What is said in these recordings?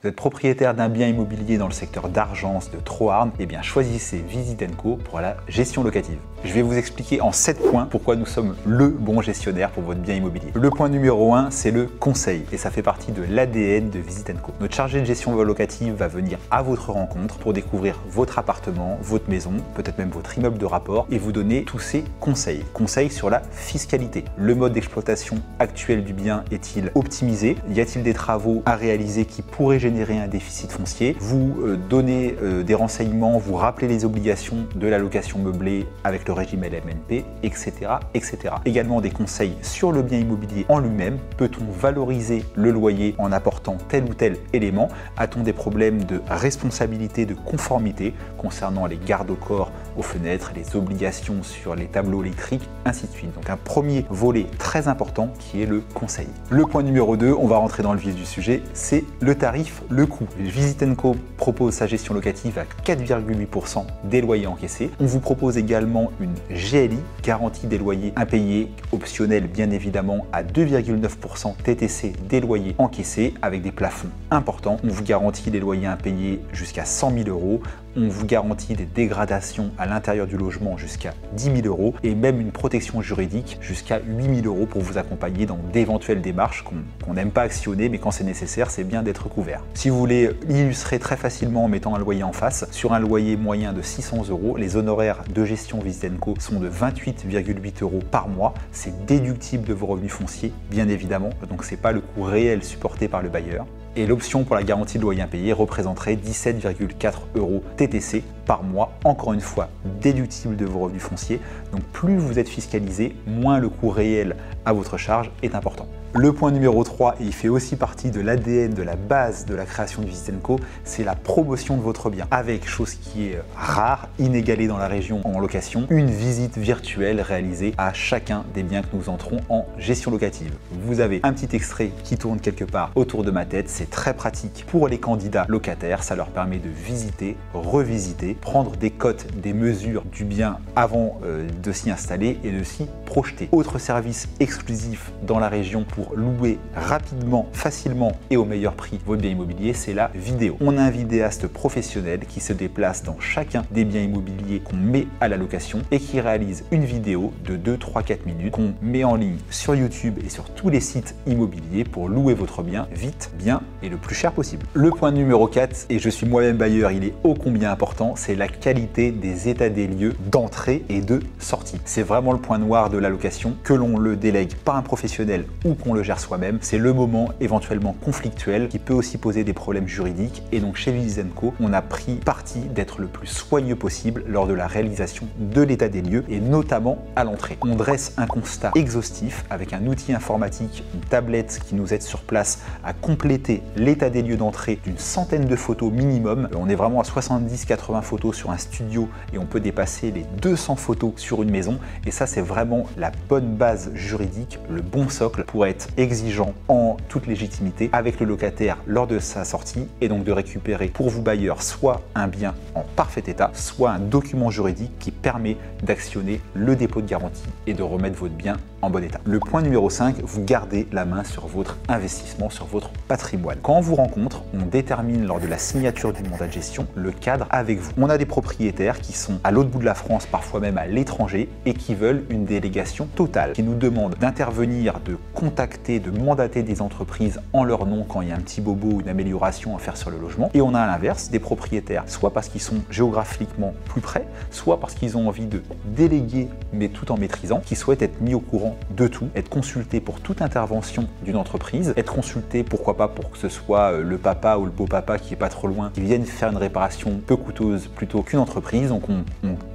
Vous êtes propriétaire d'un bien immobilier dans le secteur d'Argence, de Troarn, eh bien choisissez Visit & Co pour la gestion locative. Je vais vous expliquer en 7 points pourquoi nous sommes le bon gestionnaire pour votre bien immobilier. Le point numéro 1, c'est le conseil et ça fait partie de l'ADN de Visit & Co. Notre chargé de gestion locative va venir à votre rencontre pour découvrir votre appartement, votre maison, peut-être même votre immeuble de rapport et vous donner tous ces conseils. Conseils sur la fiscalité. Le mode d'exploitation actuel du bien est-il optimisé? Y a-t-il des travaux à réaliser qui pourraient générer un déficit foncier? Vous donnez des renseignements, vous rappelez les obligations de la location meublée avec le régime LMNP, etc., etc. Également des conseils sur le bien immobilier en lui-même. Peut-on valoriser le loyer en apportant tel ou tel élément? A-t-on des problèmes de responsabilité, de conformité concernant les gardes au corps aux fenêtres, les obligations sur les tableaux électriques, ainsi de suite. Donc un premier volet très important qui est le conseil. Le point numéro 2, on va rentrer dans le vif du sujet, c'est le tarif, le coût. Visit & Co propose sa gestion locative à 4,8% des loyers encaissés. On vous propose également une GLI, garantie des loyers impayés, optionnelle bien évidemment à 2,9% TTC des loyers encaissés avec des plafonds importants. On vous garantit les loyers impayés jusqu'à 100 000 €. On vous garantit des dégradations à l'intérieur du logement jusqu'à 10 000 € et même une protection juridique jusqu'à 8 000 € pour vous accompagner dans d'éventuelles démarches qu'on n'aime pas actionner, mais quand c'est nécessaire, c'est bien d'être couvert. Si vous voulez l'illustrer très facilement en mettant un loyer en face, sur un loyer moyen de 600 €, les honoraires de gestion Visit & Co sont de 28,8 € par mois. C'est déductible de vos revenus fonciers, bien évidemment, donc c'est pas le coût réel supporté par le bailleur. Et l'option pour la garantie de loyer impayé représenterait 17,4 € TTC par mois, encore une fois déductible de vos revenus fonciers. Donc plus vous êtes fiscalisé, moins le coût réel à votre charge est important. Le point numéro 3, et il fait aussi partie de l'ADN, de la base de la création de Visit & Co, c'est la promotion de votre bien. Avec, chose qui est rare, inégalée dans la région en location, une visite virtuelle réalisée à chacun des biens que nous entrons en gestion locative. Vous avez un petit extrait qui tourne quelque part autour de ma tête, c'est très pratique pour les candidats locataires, ça leur permet de visiter, revisiter, prendre des cotes, des mesures du bien avant de s'y installer et de s'y projeter. Autre service exclusif dans la région pour louer rapidement, facilement et au meilleur prix votre bien immobilier, c'est la vidéo. On a un vidéaste professionnel qui se déplace dans chacun des biens immobiliers qu'on met à la location et qui réalise une vidéo de 2, 3, 4 minutes qu'on met en ligne sur YouTube et sur tous les sites immobiliers pour louer votre bien vite, bien et le plus cher possible. Le point numéro 4, et je suis moi-même bailleur, il est ô combien important, c'est la qualité des états des lieux d'entrée et de sortie. C'est vraiment le point noir de la location, que l'on le délègue par un professionnel ou qu'on le gère soi-même, c'est le moment éventuellement conflictuel qui peut aussi poser des problèmes juridiques et donc chez Visit & Co, on a pris parti d'être le plus soigneux possible lors de la réalisation de l'état des lieux et notamment à l'entrée. On dresse un constat exhaustif avec un outil informatique, une tablette qui nous aide sur place à compléter l'état des lieux d'entrée d'une centaine de photos minimum. On est vraiment à 70-80 photos sur un studio et on peut dépasser les 200 photos sur une maison et ça c'est vraiment la bonne base juridique, le bon socle pour être exigeant en toute légitimité avec le locataire lors de sa sortie et donc de récupérer pour vous bailleurs soit un bien en parfait état, soit un document juridique qui permet d'actionner le dépôt de garantie et de remettre votre bien en bon état. Le point numéro 5, vous gardez la main sur votre investissement, sur votre patrimoine. Quand on vous rencontre, on détermine lors de la signature du mandat de gestion le cadre avec vous. On a des propriétaires qui sont à l'autre bout de la France, parfois même à l'étranger et qui veulent une délégation totale, qui nous demandent d'intervenir, de contacter, de mandater des entreprises en leur nom quand il y a un petit bobo ou une amélioration à faire sur le logement. Et on a à l'inverse des propriétaires, soit parce qu'ils sont géographiquement plus près, soit parce qu'ils ont envie de déléguer mais tout en maîtrisant, qui souhaitent être mis au courant de tout, être consultés pour toute intervention d'une entreprise, être consultés pourquoi pas pour que ce soit le papa ou le beau-papa qui est pas trop loin, qui viennent faire une réparation peu coûteuse plutôt qu'une entreprise. Donc on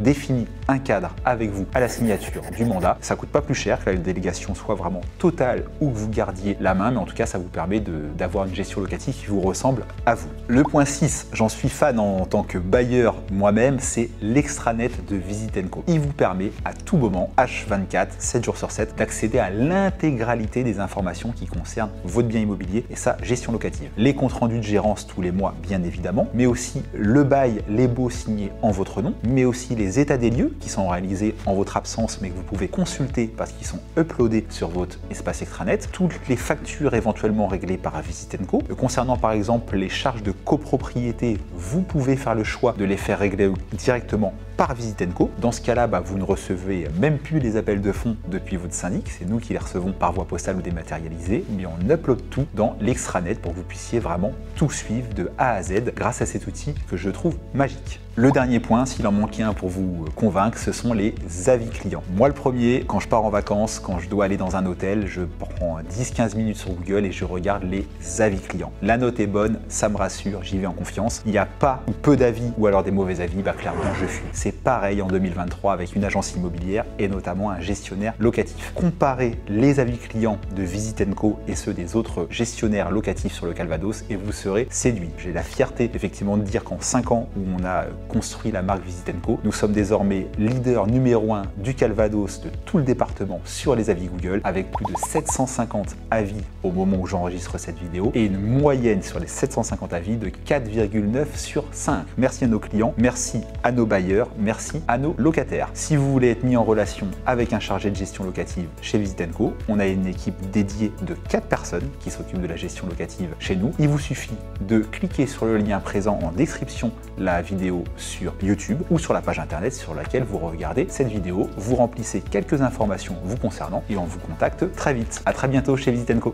définit un cadre avec vous à la signature du mandat. Ça coûte pas plus cher que la délégation soit vraiment totale ou que vous gardiez la main, mais en tout cas ça vous permet d'avoir une gestion locative qui vous ressemble à vous. Le point 6, j'en suis fan en tant que bailleur moi-même, c'est l'extranet de Visit & Co. Il vous permet à tout moment, H24, 7 jours sur 7, fait d'accéder à l'intégralité des informations qui concernent votre bien immobilier et sa gestion locative. Les comptes rendus de gérance tous les mois, bien évidemment, mais aussi le bail, les baux signés en votre nom, mais aussi les états des lieux qui sont réalisés en votre absence, mais que vous pouvez consulter parce qu'ils sont uploadés sur votre espace extranet, toutes les factures éventuellement réglées par Visit & Co. Concernant par exemple les charges de copropriété, vous pouvez faire le choix de les faire régler directement par Visit & Co. Dans ce cas-là, vous ne recevez même plus les appels de fonds depuis votre syndic, c'est nous qui les recevons par voie postale ou dématérialisée, mais on upload tout dans l'extranet pour que vous puissiez vraiment tout suivre de A à Z grâce à cet outil que je trouve magique. Le dernier point, s'il en manquait un pour vous convaincre, ce sont les avis clients. Moi le premier, quand je pars en vacances, quand je dois aller dans un hôtel, je prends 10-15 minutes sur Google et je regarde les avis clients. La note est bonne, ça me rassure, j'y vais en confiance. Il n'y a pas ou peu d'avis ou alors des mauvais avis, clairement je fuis. C'est pareil en 2023 avec une agence immobilière et notamment un gestionnaire locatif. Comparez les avis clients de Visit & Co et ceux des autres gestionnaires locatifs sur le Calvados et vous serez séduit. J'ai la fierté effectivement de dire qu'en 5 ans où on a construit la marque Visit & Co, nous sommes désormais leader numéro 1 du Calvados, de tout le département sur les avis Google, avec plus de 750 avis au moment où j'enregistre cette vidéo et une moyenne sur les 750 avis de 4,9 sur 5. Merci à nos clients, merci à nos bailleurs, merci à nos locataires. Si vous voulez être mis en relation avec un chargé de gestion locative chez Visit & Co, on a une équipe dédiée de 4 personnes qui s'occupent de la gestion locative chez nous. Il vous suffit de cliquer sur le lien présent en description la vidéo sur YouTube ou sur la page internet sur laquelle vous regardez cette vidéo. Vous remplissez quelques informations vous concernant et on vous contacte très vite. À très bientôt chez Visit & Co.